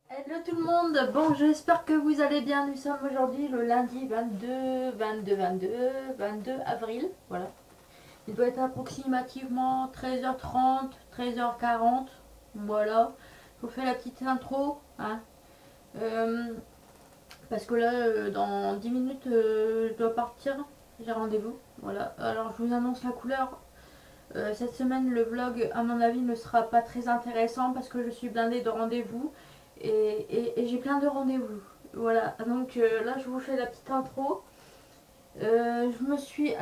Hello tout le monde, bon j'espère que vous allez bien, nous sommes aujourd'hui le lundi 22 avril, voilà. Il doit être approximativement 13h30, 13h40, voilà. Je vous fais la petite intro, hein. Parce que là, dans 10 minutes, je dois partir, j'ai rendez-vous, voilà. Alors je vous annonce la couleur. Cette semaine, le vlog, à mon avis, ne sera pas très intéressant parce que je suis blindée de rendez-vous. Et j'ai plein de rendez-vous. Voilà, donc là je vous fais la petite intro. Je suis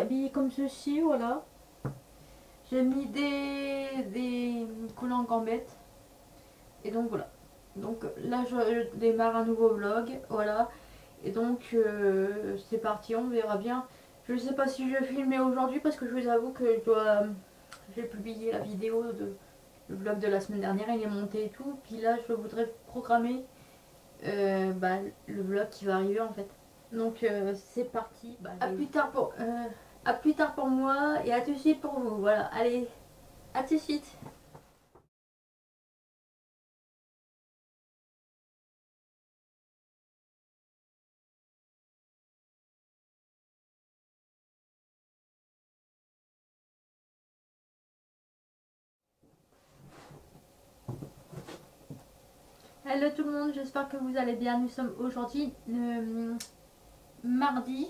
habillée comme ceci, voilà. J'ai mis des collants en gambettes. Et donc voilà. Donc là je démarre un nouveau vlog, voilà. Et donc c'est parti, on verra bien. Je ne sais pas si je vais filmer aujourd'hui parce que je vous avoue que j'ai publié la vidéo de le vlog de la semaine dernière, il est monté et tout. Puis là, je voudrais programmer le vlog qui va arriver en fait. Donc c'est parti. À plus tard pour moi et à tout de suite pour vous. Voilà, allez, à tout de suite. Hello tout le monde, j'espère que vous allez bien. Nous sommes aujourd'hui mardi.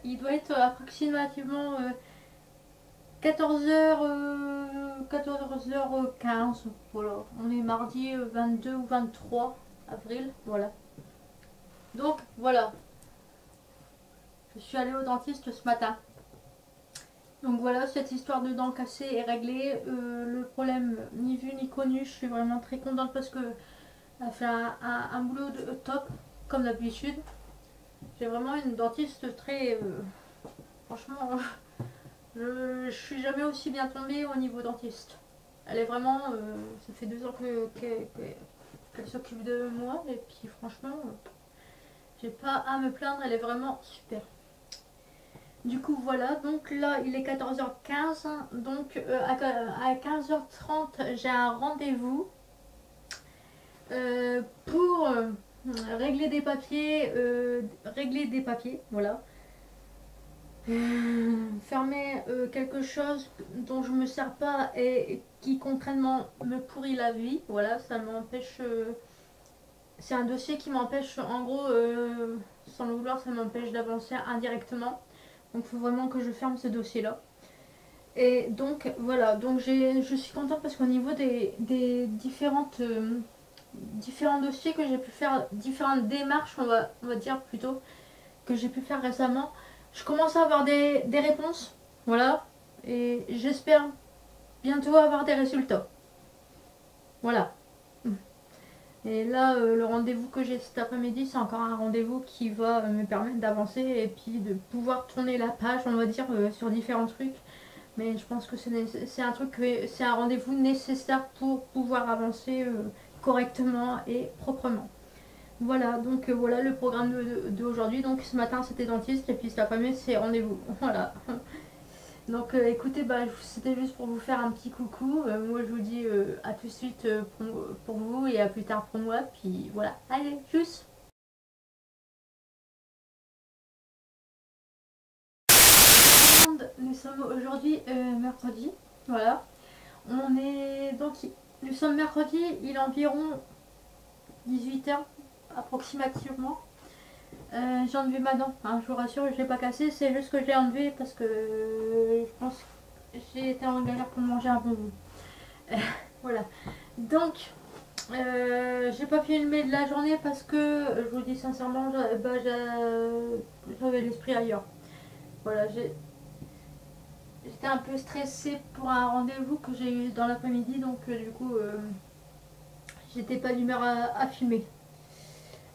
Il doit être approximativement 14h15. Voilà, on est mardi 22 ou 23 avril. Voilà. Donc voilà, je suis allée au dentiste ce matin. Donc voilà, cette histoire de dents cassées est réglée. Le problème ni vu ni connu. Je suis vraiment très contente parce que elle a fait un boulot de top, comme d'habitude. J'ai vraiment une dentiste très... franchement, je suis jamais aussi bien tombée au niveau dentiste. Elle est vraiment... ça fait 2 ans qu'elle s'occupe de moi. Et puis franchement, j'ai pas à me plaindre. Elle est vraiment super. Du coup voilà, donc là il est 14h15, donc à 15h30 j'ai un rendez-vous pour régler des papiers, voilà. Fermer quelque chose dont je me sers pas et qui concrètement me pourrit la vie, voilà, ça m'empêche, c'est un dossier qui m'empêche en gros, sans le vouloir, ça m'empêche d'avancer indirectement. Donc il faut vraiment que je ferme ce dossier là. Et donc voilà, donc je suis contente parce qu'au niveau des différents dossiers que j'ai pu faire, différentes démarches on va dire plutôt, que j'ai pu faire récemment, je commence à avoir des réponses, voilà, et j'espère bientôt avoir des résultats. Voilà. Et là, le rendez-vous que j'ai cet après-midi, c'est encore un rendez-vous qui va me permettre d'avancer et puis de pouvoir tourner la page, on va dire, sur différents trucs. Mais je pense que c'est un rendez-vous nécessaire pour pouvoir avancer correctement et proprement. Voilà, donc voilà le programme d'aujourd'hui. Donc ce matin c'était dentiste et puis cet après-midi c'est rendez-vous. Voilà. Donc écoutez, c'était juste pour vous faire un petit coucou. Moi je vous dis à tout de suite pour vous et à plus tard pour moi. Puis voilà, allez, tchuss. Nous sommes aujourd'hui mercredi. Voilà. Nous sommes mercredi, il est environ 18h approximativement. J'ai enlevé ma dent, hein, je vous rassure, je l'ai pas cassée, c'est juste que je l'ai enlevé parce que je pense que j'ai été en galère pour manger un bonbon. Voilà. Donc, J'ai pas filmé de la journée parce que, je vous dis sincèrement, j'avais l'esprit ailleurs. Voilà, j'étais un peu stressée pour un rendez-vous que j'ai eu dans l'après-midi, donc du coup, j'étais pas d'humeur à filmer.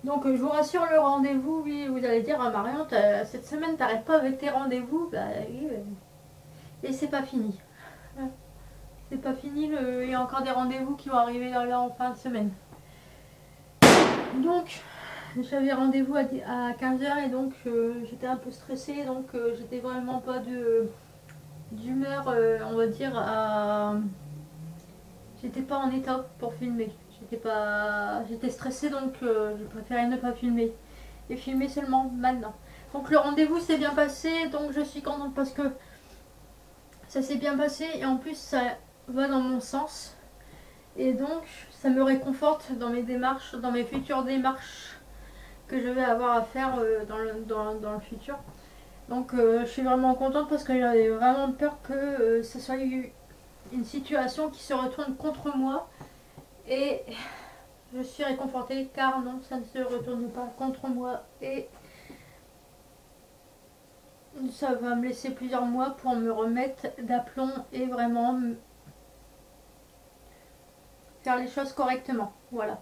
Donc je vous rassure, le rendez-vous, oui, vous allez dire, ah, Marion, cette semaine t'arrêtes pas avec tes rendez-vous, bah oui, et c'est pas fini. C'est pas fini, il y a encore des rendez-vous qui vont arriver là en fin de semaine. Donc j'avais rendez-vous à 15 h et donc j'étais un peu stressée, donc j'étais vraiment pas d'humeur, on va dire, j'étais pas en état pour filmer. J'étais stressée, donc j'ai préféré ne pas filmer et filmer seulement maintenant. Donc le rendez-vous s'est bien passé, donc je suis contente parce que ça s'est bien passé et en plus ça va dans mon sens et donc ça me réconforte dans mes démarches, dans mes futures démarches que je vais avoir à faire dans le futur. Donc je suis vraiment contente parce que j'avais vraiment peur que ce soit une situation qui se retourne contre moi et je suis réconfortée car non, ça ne se retourne pas contre moi et ça va me laisser plusieurs mois pour me remettre d'aplomb et vraiment faire les choses correctement. Voilà,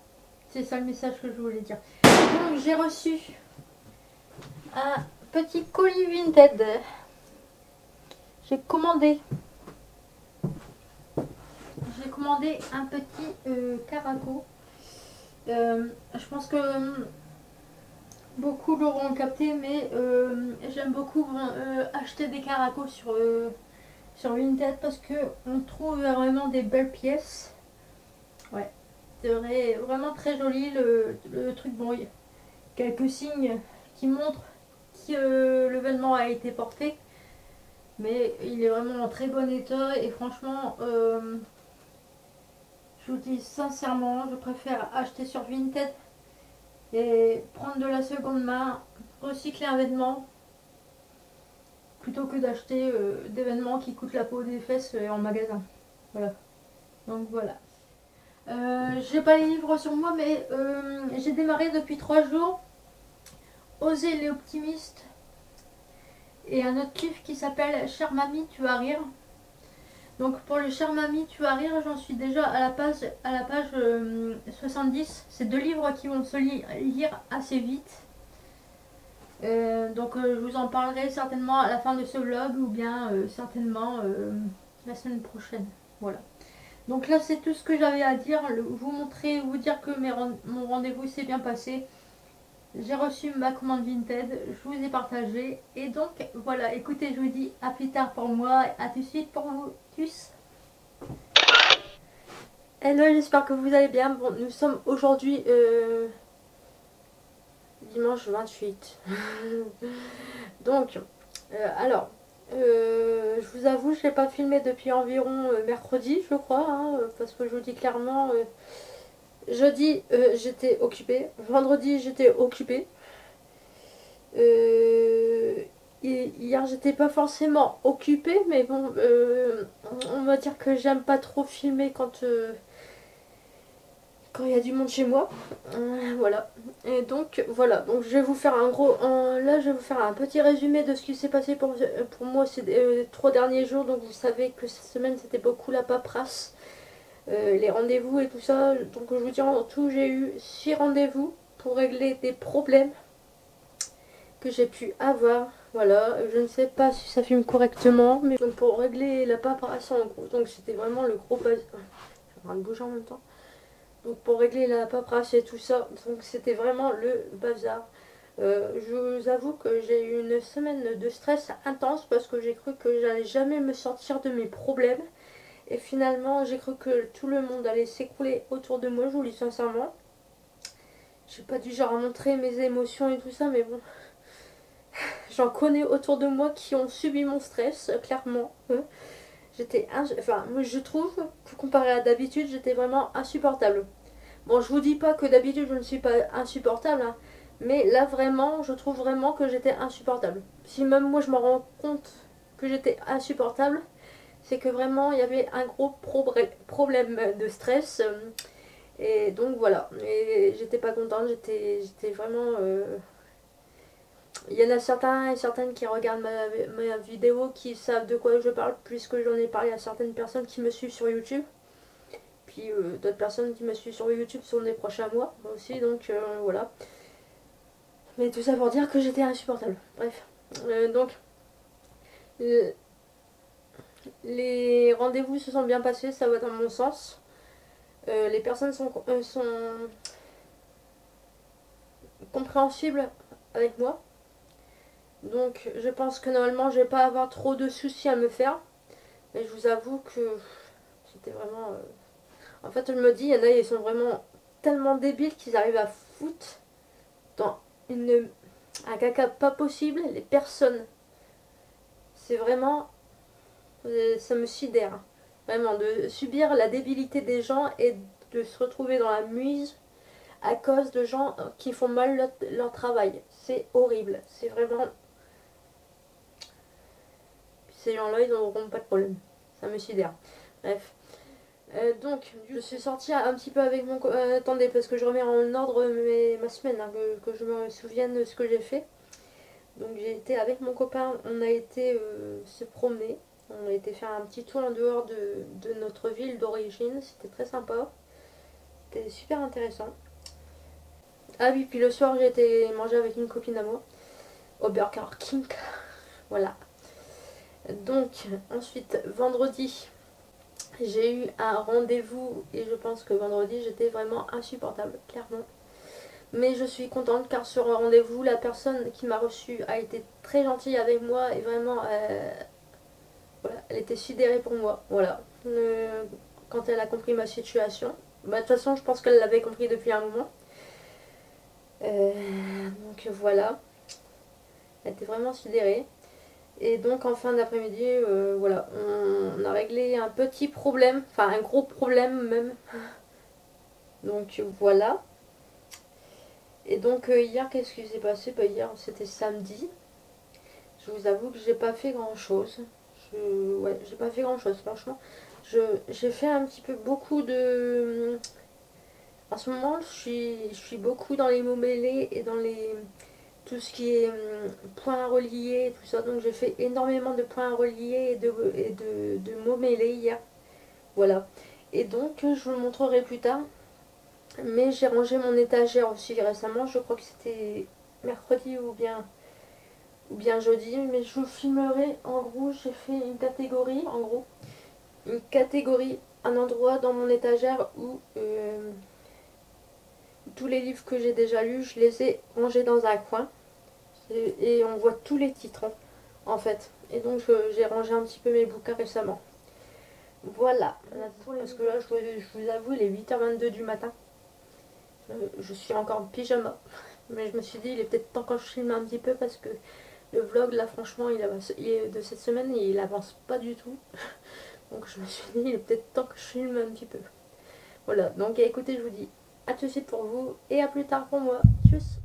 c'est ça le message que je voulais dire. Donc j'ai reçu un petit colis Vinted. J'ai commandé un petit caraco. Je pense que beaucoup l'auront capté, mais j'aime beaucoup acheter des caracos sur Vinted parce que on trouve vraiment des belles pièces. Ouais, c'est vraiment très joli le truc. Bon, il y a quelques signes qui montrent que l'événement a été porté, mais il est vraiment en très bon état et franchement, je vous dis sincèrement, je préfère acheter sur Vinted et prendre de la seconde main, recycler un vêtement plutôt que d'acheter des vêtements qui coûtent la peau des fesses en magasin. Voilà. Donc voilà. J'ai pas les livres sur moi, mais j'ai démarré depuis 3 jours. Oser les optimistes et un autre livre qui s'appelle Chère mamie, tu vas rire. Donc pour le Chère mamie, tu vas rire, j'en suis déjà à la page 70. C'est 2 livres qui vont se lire assez vite. Donc je vous en parlerai certainement à la fin de ce vlog ou bien certainement la semaine prochaine. Voilà. Donc là c'est tout ce que j'avais à dire, vous montrer, vous dire que mon rendez-vous s'est bien passé. J'ai reçu ma commande Vinted, je vous ai partagé. Et donc voilà, écoutez, je vous dis à plus tard pour moi, à tout de suite pour vous tous. Hello, j'espère que vous allez bien. Bon, nous sommes aujourd'hui dimanche 28. Donc, je vous avoue, je n'ai pas filmé depuis environ mercredi, je crois, hein, parce que je vous dis clairement, jeudi j'étais occupée, vendredi j'étais occupée, hier j'étais pas forcément occupée, mais bon, on va dire que j'aime pas trop filmer quand il y a du monde chez moi. Voilà. Et donc voilà, donc je vais vous faire là je vais vous faire un petit résumé de ce qui s'est passé pour moi ces 3 derniers jours. Donc vous savez que cette semaine c'était beaucoup la paperasse, les rendez-vous et tout ça. Donc je vous dis en tout, j'ai eu 6 rendez-vous pour régler des problèmes que j'ai pu avoir. Voilà, je ne sais pas si ça filme correctement, mais donc pour régler la paperasse en gros, donc c'était vraiment le gros bazar. Je suis en train de bouger en même temps. Donc pour régler la paperasse et tout ça, donc c'était vraiment le bazar. Je vous avoue que j'ai eu une semaine de stress intense parce que j'ai cru que j'allais jamais me sortir de mes problèmes. Et finalement, j'ai cru que tout le monde allait s'écrouler autour de moi, je vous le dis sincèrement. J'ai pas du genre à montrer mes émotions et tout ça, mais bon. J'en connais autour de moi qui ont subi mon stress, clairement. Moi je trouve que comparé à d'habitude, j'étais vraiment insupportable. Bon, je vous dis pas que d'habitude je ne suis pas insupportable, hein, mais là vraiment, je trouve vraiment que j'étais insupportable. Si même moi je me rends compte que j'étais insupportable, c'est que vraiment il y avait un gros problème de stress. Et donc voilà, et j'étais pas contente, j'étais vraiment... Il y en a certains et certaines qui regardent ma vidéo qui savent de quoi je parle, puisque j'en ai parlé à certaines personnes qui me suivent sur YouTube. Puis d'autres personnes qui me suivent sur YouTube sont des proches à moi aussi, donc voilà. Mais tout ça pour dire que j'étais insupportable. Bref. Donc, euh, les rendez-vous se sont bien passés, ça va dans mon sens. Les personnes sont compréhensibles avec moi. Donc, je pense que normalement, je vais pas avoir trop de soucis à me faire. Mais je vous avoue que c'était vraiment... En fait, je me dis, il y en a, ils sont vraiment tellement débiles qu'ils arrivent à foutre dans un caca pas possible les personnes. C'est vraiment... ça me sidère. Vraiment, de subir la débilité des gens et de se retrouver dans la muse à cause de gens qui font mal leur travail. C'est horrible. C'est vraiment... Ces gens-là, ils n'auront pas de problème. Ça me sidère. Bref. Donc, je suis sortie un petit peu avec mon... attendez, parce que je remets en ordre ma semaine, hein, que je me souvienne de ce que j'ai fait. Donc, j'ai été avec mon copain, on a été se promener. On a été faire un petit tour en dehors de notre ville d'origine. C'était très sympa. C'était super intéressant. Ah oui, puis le soir, j'ai été manger avec une copine à moi au Burger King. Voilà. Donc, ensuite, vendredi, j'ai eu un rendez-vous et je pense que vendredi, j'étais vraiment insupportable, clairement. Mais je suis contente car sur un rendez-vous, la personne qui m'a reçue a été très gentille avec moi et vraiment, voilà, elle était sidérée pour moi. Voilà. Quand elle a compris ma situation. Bah, de toute façon, je pense qu'elle l'avait compris depuis un moment. Donc voilà. Elle était vraiment sidérée. Et donc en fin d'après-midi, voilà, on a réglé un petit problème, enfin un gros problème même. Donc voilà. Et donc hier, qu'est-ce qui s'est passé? Bah, hier, c'était samedi. Je vous avoue que j'ai pas fait grand-chose. Ouais, j'ai pas fait grand-chose, franchement. J'ai fait un petit peu beaucoup de... En ce moment, je suis beaucoup dans les mots mêlés et dans les... tout ce qui est points reliés, tout ça. Donc j'ai fait énormément de points reliés et de mots mêlés hier. Voilà. Et donc je vous le montrerai plus tard. Mais j'ai rangé mon étagère aussi récemment. Je crois que c'était mercredi ou bien jeudi. Mais je vous filmerai. En gros, j'ai fait une catégorie. En gros, une catégorie, un endroit dans mon étagère où tous les livres que j'ai déjà lus, je les ai rangés dans un coin. Et on voit tous les titres en fait. Et donc j'ai rangé un petit peu mes bouquins récemment. Voilà. Parce que là, je vous avoue, il est 8h22 du matin. Je suis encore en pyjama. Mais je me suis dit, il est peut-être temps que je filme un petit peu parce que le vlog, là, franchement, il est de cette semaine, il avance pas du tout. Donc je me suis dit, il est peut-être temps que je filme un petit peu. Voilà. Donc écoutez, je vous dis à tout de suite pour vous et à plus tard pour moi. Tchuss.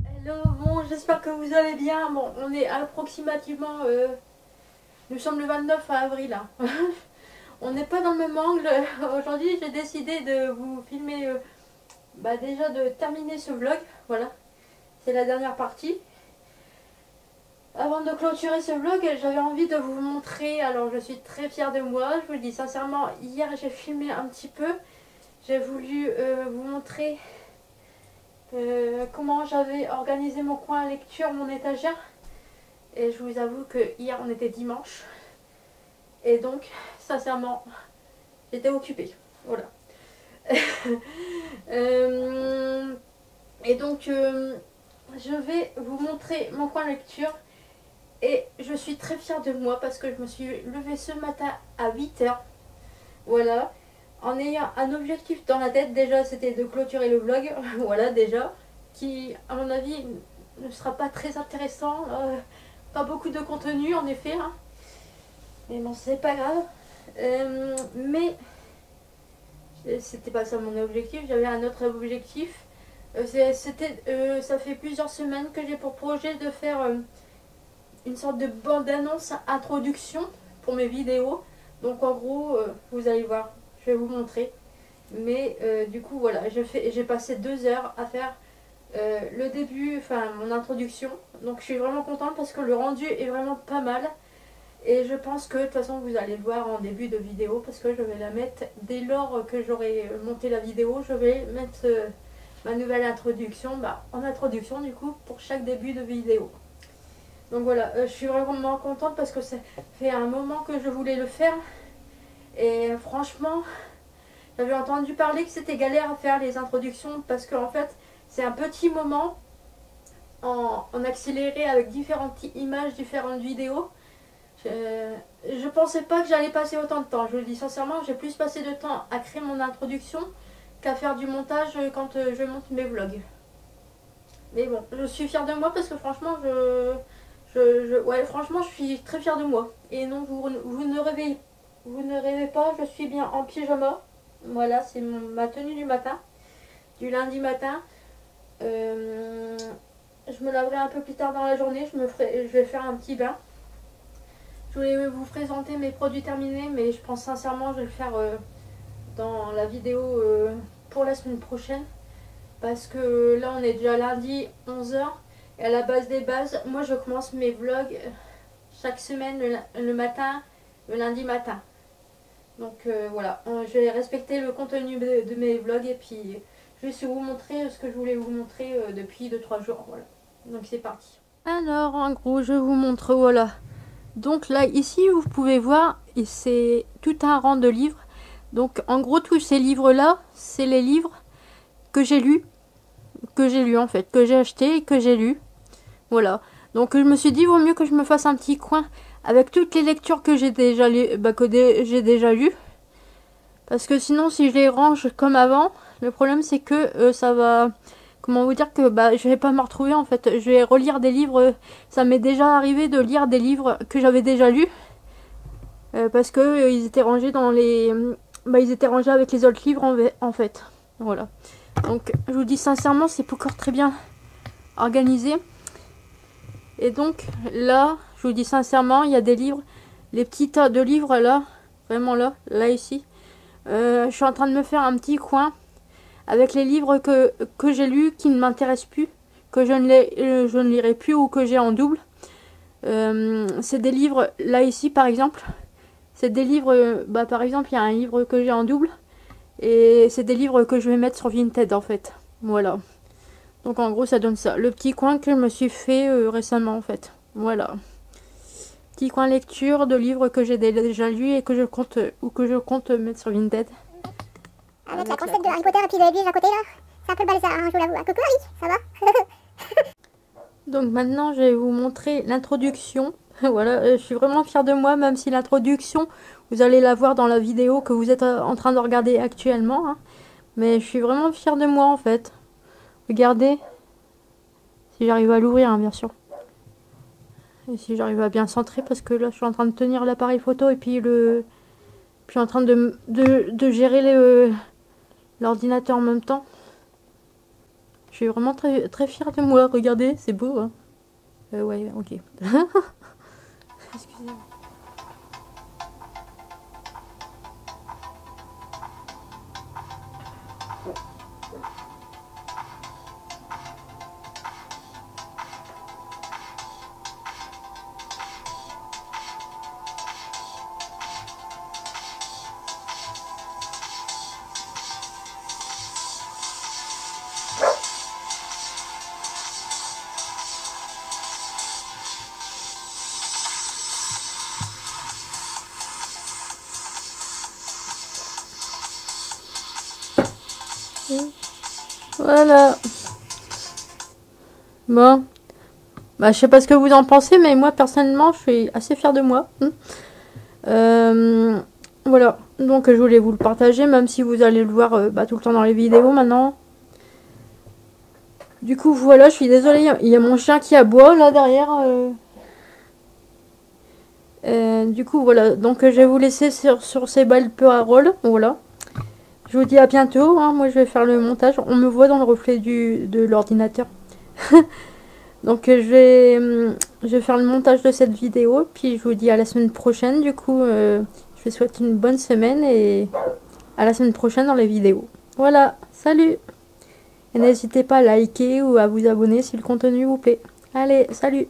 Hello, bon, j'espère que vous allez bien. Bon, on est approximativement... nous sommes le 29 avril, hein. On n'est pas dans le même angle. Aujourd'hui, j'ai décidé de vous filmer... bah déjà de terminer ce vlog. Voilà, c'est la dernière partie. Avant de clôturer ce vlog, j'avais envie de vous montrer... Alors, je suis très fière de moi. Je vous le dis sincèrement, hier, j'ai filmé un petit peu. J'ai voulu vous montrer... comment j'avais organisé mon coin lecture, mon étagère. Et je vous avoue que hier on était dimanche. Et donc, sincèrement, j'étais occupée. Voilà. Et donc, je vais vous montrer mon coin lecture. Et je suis très fière de moi parce que je me suis levée ce matin à 8h. Voilà. En ayant un objectif dans la tête, déjà c'était de clôturer le vlog. Voilà, déjà. Qui, à mon avis, ne sera pas très intéressant. Pas beaucoup de contenu, en effet. Hein. Mais bon, c'est pas grave. Mais C'était pas ça mon objectif, j'avais un autre objectif. Ça fait plusieurs semaines que j'ai pour projet de faire une sorte de bande-annonce introduction pour mes vidéos. Donc en gros, vous allez voir, je vais vous montrer. Mais du coup voilà, j'ai passé 2 heures à faire le début, enfin mon introduction. Donc je suis vraiment contente parce que le rendu est vraiment pas mal. Et je pense que de toute façon vous allez le voir en début de vidéo parce que je vais la mettre dès lors que j'aurai monté la vidéo. Je vais mettre ma nouvelle introduction en introduction du coup pour chaque début de vidéo. Donc voilà, je suis vraiment contente parce que ça fait un moment que je voulais le faire. Et franchement, j'avais entendu parler que c'était galère à faire les introductions parce qu'en fait c'est un petit moment en accéléré avec différentes images, différentes vidéos. Je pensais pas que j'allais passer autant de temps. Je vous le dis sincèrement, j'ai plus passé de temps à créer mon introduction qu'à faire du montage quand je monte mes vlogs. Mais bon, je suis fière de moi parce que franchement, ouais, franchement, je suis très fière de moi. Et non, vous ne rêvez pas, je suis bien en pyjama. Voilà, c'est ma tenue du matin, du lundi matin. Je me laverai un peu plus tard dans la journée. Je vais faire un petit bain. Je voulais vous présenter mes produits terminés, mais je pense sincèrement je vais le faire dans la vidéo pour la semaine prochaine. Parce que là on est déjà lundi 11h et à la base des bases, moi je commence mes vlogs chaque semaine le matin, le lundi matin. Donc voilà, je vais respecter le contenu de mes vlogs et puis je vais vous montrer ce que je voulais vous montrer depuis 2-3 jours. Voilà, donc c'est parti. Alors en gros je vous montre, voilà. Donc là, ici, vous pouvez voir, c'est tout un rang de livres. Donc en gros, tous ces livres-là, c'est les livres que j'ai lus en fait, que j'ai acheté et que j'ai lus. Voilà. Donc je me suis dit, vaut mieux que je me fasse un petit coin avec toutes les lectures que j'ai déjà lues. Parce que sinon, si je les range comme avant, le problème c'est que ça va... Comment vous dire que je vais pas me retrouver en fait. Je vais relire des livres. Ça m'est déjà arrivé de lire des livres que j'avais déjà lus. Parce que ils étaient rangés dans les... ils étaient rangés avec les autres livres en fait. Voilà. Donc je vous dis sincèrement, c'est pas encore très bien organisé. Et donc là, je vous dis sincèrement, il y a des livres. Les petits tas de livres là. Vraiment là ici. Je suis en train de me faire un petit coin avec les livres que j'ai lus qui ne m'intéressent plus, que je ne lirai plus ou que j'ai en double. C'est des livres, là ici par exemple, c'est des livres, par exemple il y a un livre que j'ai en double, et c'est des livres que je vais mettre sur Vinted en fait. Voilà. Donc en gros ça donne ça. Le petit coin que je me suis fait récemment en fait. Voilà. Petit coin lecture de livres que j'ai déjà lus et que je compte mettre sur Vinted. Avec la concept de Harry Potter et puis de Edwige à côté là. C'est un peu balèze, hein, je vous l'avoue. Coucou Harry, ça va? Donc maintenant je vais vous montrer l'introduction. Voilà, je suis vraiment fière de moi, même si l'introduction, vous allez la voir dans la vidéo que vous êtes en train de regarder actuellement. Hein. Mais je suis vraiment fière de moi en fait. Regardez. Si j'arrive à l'ouvrir, hein, bien sûr. Et si j'arrive à bien centrer, parce que là je suis en train de tenir l'appareil photo et puis puis je suis en train de gérer l'ordinateur en même temps. Je suis vraiment très, très fière de moi. Regardez, c'est beau. Hein. Ouais, ok. Excusez-moi. Voilà. Bon. Je sais pas ce que vous en pensez, mais moi personnellement, je suis assez fière de moi. Voilà. Donc je voulais vous le partager, même si vous allez le voir tout le temps dans les vidéos maintenant. Du coup, voilà, je suis désolée, il y a mon chien qui aboie là derrière. Du coup, voilà. Donc je vais vous laisser sur ces belles paroles. Voilà. Je vous dis à bientôt, hein. Moi je vais faire le montage. On me voit dans le reflet de l'ordinateur. Donc je vais faire le montage de cette vidéo. Puis je vous dis à la semaine prochaine. Du coup, je vous souhaite une bonne semaine et à la semaine prochaine dans les vidéos. Voilà, salut! Et n'hésitez pas à liker ou à vous abonner si le contenu vous plaît. Allez, salut!